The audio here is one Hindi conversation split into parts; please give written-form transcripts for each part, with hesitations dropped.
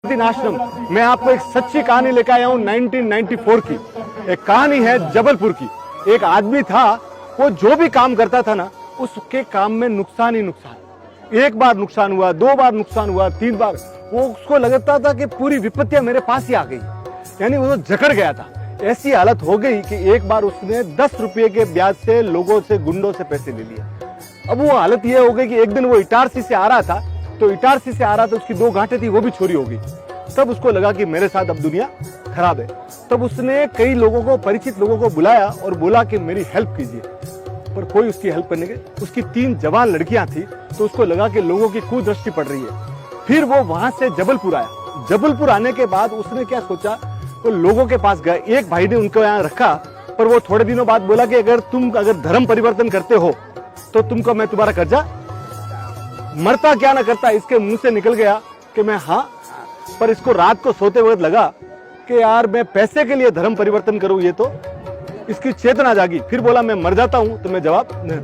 आश्रम। मैं आपको एक सच्ची कहानी लेकर आया हूँ 1994 की। एक कहानी है जबलपुर की। एक आदमी था, वो जो भी काम करता था ना, उसके काम में नुकसान ही नुकसान। एक बार नुकसान हुआ, 2 बार नुकसान हुआ, 3 बार। वो उसको लगता था कि पूरी विपत्तियां मेरे पास ही आ गई, यानी वो जकड़ गया था। ऐसी हालत हो गई कि एक बार उसने 10 रुपये के ब्याज से लोगों से, गुंडों से पैसे ले लिए। अब वो हालत ये हो गई कि एक दिन वो इटारसी से आ रहा था, तो इटारसी से आ रहा था, उसकी 2 गांठें थी, वो भी चोरी हो गई। तब उसको लगा कि मेरे साथ अब दुनिया खराब है। तब उसने कई लोगों को, परिचित लोगों को बुलाया और बोला कि मेरी हेल्प कीजिए, पर कोई उसकी हेल्प करने के। उसकी 3 जवान लड़कियां थी, तो उसको लगा कि लोगों की कुदृष्टि पड़ रही है। फिर वो वहां से जबलपुर आया। जबलपुर आने के बाद उसने क्या सोचा, वो लोगों के पास गया। एक भाई ने उनको यहाँ रखा, पर वो थोड़े दिनों बाद बोला कि अगर तुम धर्म परिवर्तन करते हो तो तुमको मैं तुम्हारा कर्जा, मरता क्या ना करता। इसके मुंह से निकल गया कि मैं हाँ, पर इसको रात को सोते वक्त लगा कि यार मैं पैसे के लिए धर्म परिवर्तन करूं, ये तो इसकी चेतना जागी। फिर बोला मैं मर जाता हूं तो मैं जवाब नहीं।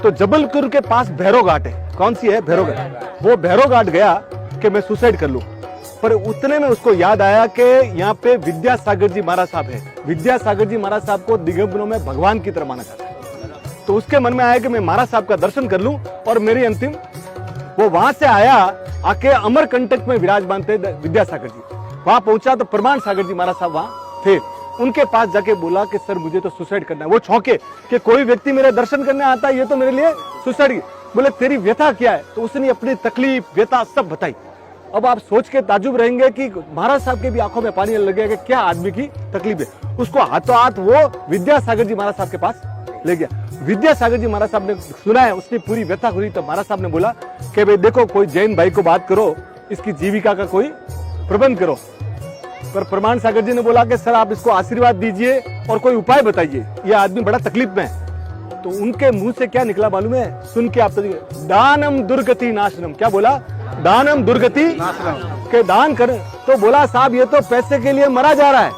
तो जबलपुर के पास भैरव घाट है। कौन सी है? भैरव घाट। वो भैरव घाट गया कि मैं सुसाइड कर लूं, पर उतने में उसको याद आया कि यहाँ पे विद्यासागर जी महाराज साहब है। विद्यासागर जी महाराज साहब को दिगंबरों में भगवान की तरह माना जाता है। तो उसके मन में आया कि मैं महाराज साहब का दर्शन कर लूं और मेरी अंतिम। वो वहां से आया, आके अमरकंटक में विराजमान थे विद्यासागर जी। वहां पहुंचा तो प्रमाण सागर जी महाराज साहब वहां थे। उनके पास जाके बोला कि सर मुझे तो सुसाइड करना है। वो चौंके कि कोई व्यक्ति मेरे दर्शन करने आता है, ये तो मेरे लिए सुसाइड। बोले तेरी व्यथा क्या है? तो उसने अपनी तकलीफ, व्यथा सब बताई। अब आप सोच के ताजुब रहेंगे कि महाराज साहब के भी आंखों में पानी लग गया कि क्या आदमी की तकलीफ है। उसको हाथों हाथ वो विद्यासागर जी महाराज साहब के पास ले गया। विद्यासागर जी महाराज साहब ने सुना है, उसने पूरी व्यथा हुई। तो महाराज साहब ने बोला कि भाई देखो, कोई जैन भाई को बात करो, इसकी जीविका का कोई प्रबंध करो। पर प्रमाण सागर जी ने बोला कि सर आप इसको आशीर्वाद दीजिए और कोई उपाय बताइए, यह आदमी बड़ा तकलीफ में है। तो उनके मुंह से क्या निकला मालूम है? सुन के आप तो दानम दुर्गति नाशनम। क्या बोला? दानम दुर्गति के दान कर। तो बोला साहब ये तो पैसे के लिए मरा जा रहा है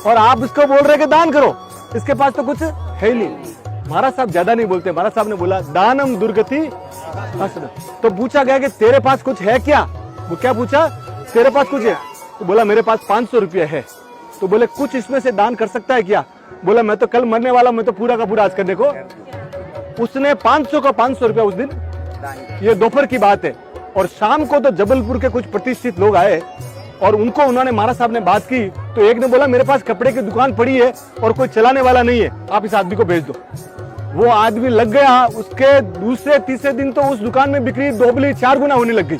और आप इसको बोल रहे कि दान करो, इसके पास तो कुछ है ही नहीं। महाराज साहब ज्यादा नहीं बोलते। महाराज साहब ने बोला दानम दुर्गति नाशनम। तो पूछा गया कि तेरे पास कुछ है क्या? वो क्या पूछा? तेरे पास कुछ है? तो बोला मेरे पास 500 रुपये है। तो बोले कुछ इसमें से दान कर सकता है क्या? बोला मैं तो कल मरने वाला, मैं तो पूरा का पूरा आज करने को। उसने 500 का 500 रुपया उस दिन, ये दोपहर की बात है। और शाम को तो जबलपुर के कुछ प्रतिष्ठित लोग आए और उनको उन्होंने, महाराज साहब ने बात की। तो एक ने बोला मेरे पास कपड़े की दुकान पड़ी है और कोई चलाने वाला नहीं है, आप इस आदमी को भेज दो। वो आदमी लग गया। उसके दूसरे तीसरे दिन तो उस दुकान में बिक्री 2 4 गुना होने लग गई।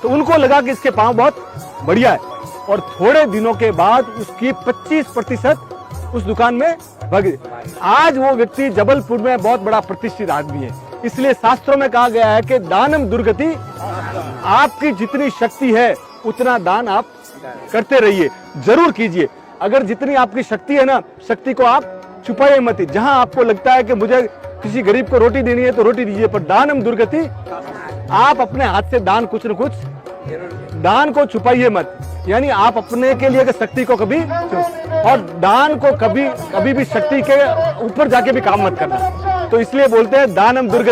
तो उनको लगा कि इसके पांव बहुत बढ़िया है। और थोड़े दिनों के बाद उसकी 25% उस दुकान में भाग। आज वो व्यक्ति जबलपुर में बहुत बड़ा प्रतिष्ठित आदमी है। इसलिए शास्त्रों में कहा गया है कि दानम दुर्गति। आपकी जितनी शक्ति है उतना दान आप करते रहिए, जरूर कीजिए। अगर जितनी आपकी शक्ति है ना, शक्ति को आप छुपाइए मत। जहां आपको लगता है कि मुझे किसी गरीब को रोटी देनी है तो रोटी दीजिए, पर दानम दुर्गति। आप अपने हाथ से दान कुछ न कुछ, दान को छुपाइए मत। यानी आप अपने के लिए शक्ति को कभी, और दान को कभी भी शक्ति के ऊपर जाके भी काम मत करना। तो इसलिए बोलते हैं दानम दुर्गति।